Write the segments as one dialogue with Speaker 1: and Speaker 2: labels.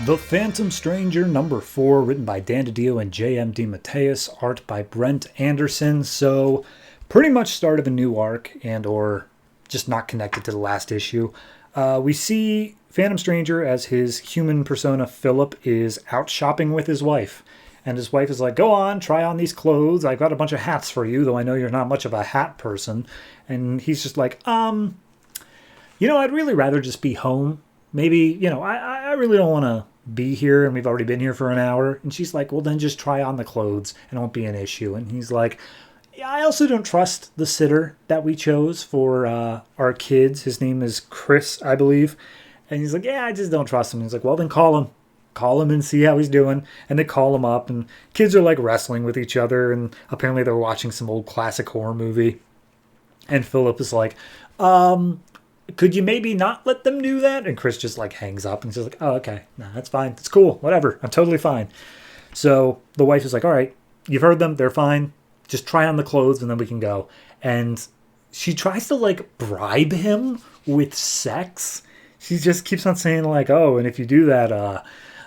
Speaker 1: The Phantom Stranger number 4, written by Dan DiDio and J.M. DeMatteis, art by Brent Anderson. So, pretty much start of a new arc, and or just not connected to the last issue. We see Phantom Stranger as his human persona Philip is out shopping with his wife. And his wife is like, go on, try on these clothes. I've got a bunch of hats for you, though I know you're not much of a hat person. And he's just like, I'd really rather just be home. Maybe, I really don't want to be here, and we've already been here for an hour. And she's like, well, then just try on the clothes and it won't be an issue. And he's like, yeah, I also don't trust the sitter that we chose for our kids. His name is Chris, I believe. And he's like, yeah, I just don't trust him. And he's like, well, then call him. Call him and see how he's doing. And they call him up, and kids are like wrestling with each other. And apparently they're watching some old classic horror movie. And Philip is like, could you maybe not let them do that? And Chris just like hangs up and says like, oh, okay, no, that's fine. It's cool. Whatever. I'm totally fine. So the wife is like, all right, you've heard them. They're fine. Just try on the clothes and then we can go. And she tries to like bribe him with sex. She just keeps on saying like, oh, and if you do that,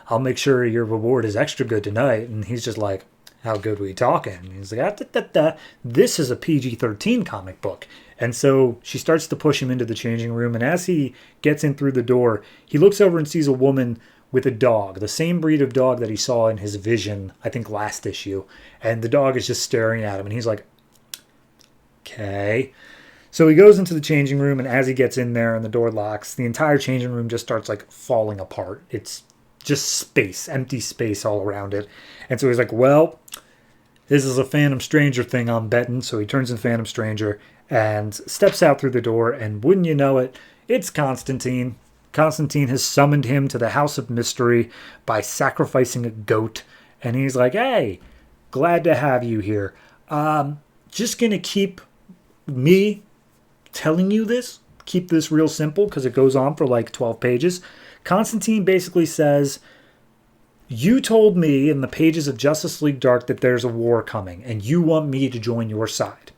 Speaker 1: I'll make sure your reward is extra good tonight. And he's just like, how good were you talking? And he's like, this is a PG-13 comic book. And so she starts to push him into the changing room. And as he gets in through the door, he looks over and sees a woman with a dog, the same breed of dog that he saw in his vision, I think last issue. And the dog is just staring at him. And he's like, okay. So he goes into the changing room. And as he gets in there and the door locks, the entire changing room just starts like falling apart. It's just space, empty space all around it. And so he's like, well, this is a Phantom Stranger thing, I'm betting. So he turns into Phantom Stranger and steps out through the door, and wouldn't you know it, it's Constantine. Constantine has summoned him to the House of Mystery by sacrificing a goat, and he's like, hey, glad to have you here. Just gonna keep me telling you this, keep this real simple, because it goes on for like 12 pages. Constantine basically says, you told me in the pages of Justice League Dark that there's a war coming, and you want me to join your side.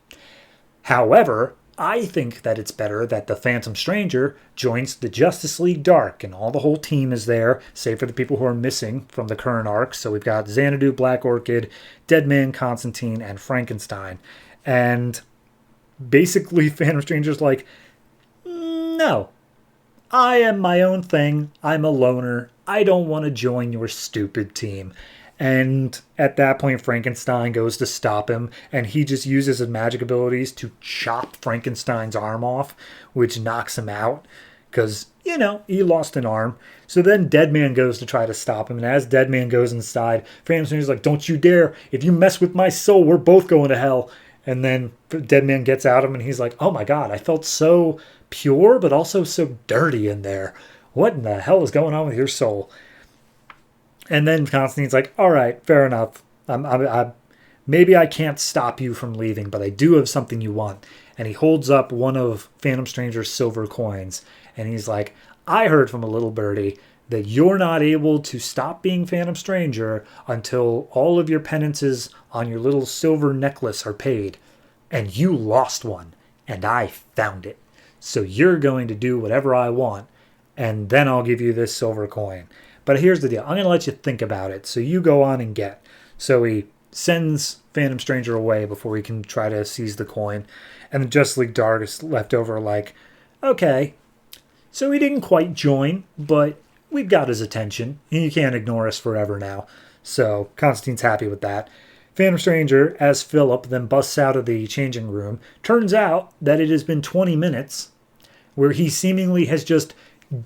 Speaker 1: However, I think that it's better that the Phantom Stranger joins the Justice League Dark, and all the whole team is there, save for the people who are missing from the current arc. So we've got Xanadu, Black Orchid, Deadman, Constantine, and Frankenstein. And basically Phantom Stranger's like, no, I am my own thing. I'm a loner. I don't want to join your stupid team. And at that point, Frankenstein goes to stop him, and he just uses his magic abilities to chop Frankenstein's arm off, which knocks him out because, he lost an arm. So then Deadman goes to try to stop him, and as Deadman goes inside, Frankenstein's like, don't you dare. If you mess with my soul, we're both going to hell. And then Deadman gets out of him, and he's like, oh my God, I felt so pure, but also so dirty in there. What in the hell is going on with your soul? And then Constantine's like, all right, fair enough. Maybe I can't stop you from leaving, but I do have something you want. And he holds up one of Phantom Stranger's silver coins. And he's like, I heard from a little birdie that you're not able to stop being Phantom Stranger until all of your penances on your little silver necklace are paid. And you lost one, and I found it. So you're going to do whatever I want, and then I'll give you this silver coin. But here's the deal. I'm going to let you think about it. So you go on and get. So he sends Phantom Stranger away before he can try to seize the coin. And the Justice League Dark is left over like, okay, so he didn't quite join, but we've got his attention. And you can't ignore us forever now. So Constantine's happy with that. Phantom Stranger, as Philip, then busts out of the changing room. Turns out that it has been 20 minutes where he seemingly has just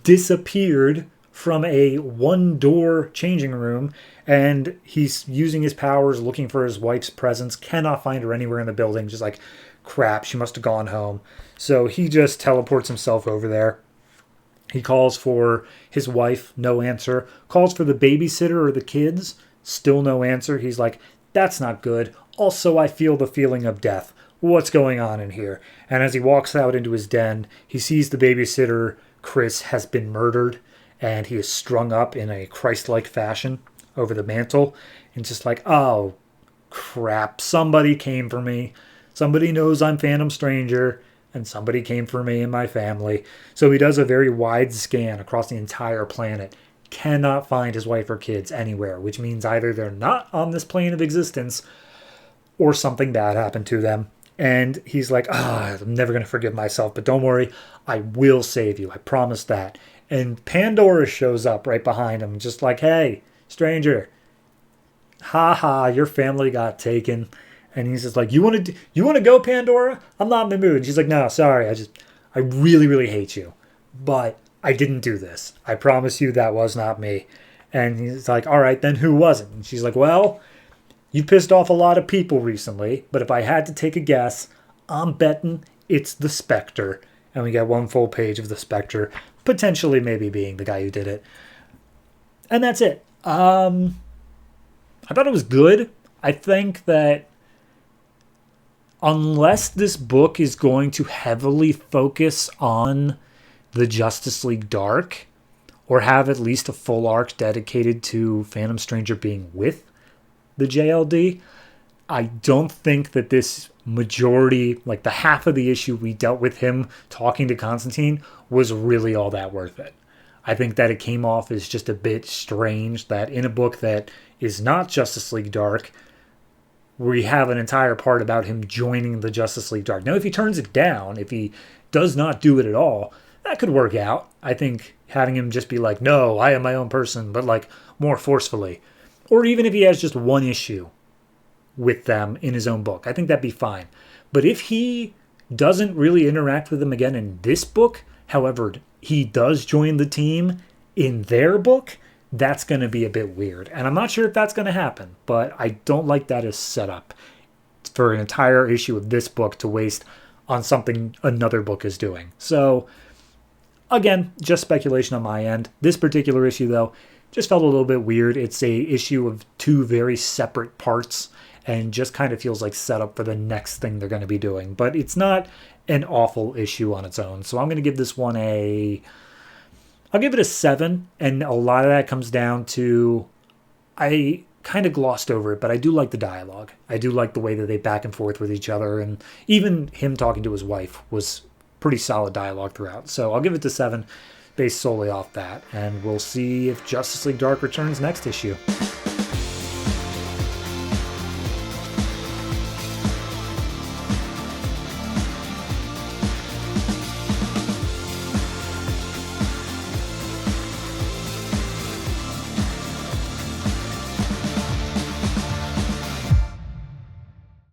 Speaker 1: disappeared from a one-door changing room, and he's using his powers, looking for his wife's presence, cannot find her anywhere in the building, just like, crap, she must have gone home. So he just teleports himself over there. He calls for his wife, no answer. Calls for the babysitter or the kids, still no answer. He's like, that's not good. Also, I feel the feeling of death. What's going on in here? And as he walks out into his den, he sees the babysitter, Chris, has been murdered. And he is strung up in a Christ-like fashion over the mantle. And just like, oh, crap. Somebody came for me. Somebody knows I'm Phantom Stranger. And somebody came for me and my family. So he does a very wide scan across the entire planet. cannot find his wife or kids anywhere, which means either they're not on this plane of existence or something bad happened to them. And he's like, I'm never going to forgive myself, but don't worry, I will save you. I promise that. And Pandora shows up right behind him, just like, hey, stranger, your family got taken. And he's just like, you want to go, Pandora? I'm not in the mood. And she's like, no, sorry, I really, really hate you, but I didn't do this. I promise you that was not me. And he's like, all right, then who was it? And she's like, well, you pissed off a lot of people recently, but if I had to take a guess, I'm betting it's the Spectre. And we get one full page of the Spectre, potentially maybe being the guy who did it. And that's it. I thought it was good. I think that unless this book is going to heavily focus on the Justice League Dark, or have at least a full arc dedicated to Phantom Stranger being with the JLD, I don't think that this majority, like the half of the issue we dealt with him talking to Constantine, was really all that worth it. I think that it came off as just a bit strange that in a book that is not Justice League Dark, we have an entire part about him joining the Justice League Dark. Now, if he turns it down, if he does not do it at all, that could work out. I think having him just be like, no, I am my own person, but like more forcefully. Or even if he has just one issue with them in his own book, I think that'd be fine. But if he doesn't really interact with them again in this book, however, he does join the team in their book, that's going to be a bit weird. And I'm not sure if that's going to happen, but I don't like that as setup for an entire issue of this book to waste on something another book is doing. So, again, just speculation on my end. This particular issue, though, just felt a little bit weird. It's a issue of two very separate parts and just kind of feels like setup for the next thing they're going to be doing. But it's not an awful issue on its own. So I'm going to give this one I'll give it a 7. And a lot of that comes down to, I kind of glossed over it, but I do like the dialogue. I do like the way that they back and forth with each other. And even him talking to his wife was pretty solid dialogue throughout. So I'll give it to 7 based solely off that. And we'll see if Justice League Dark returns next issue.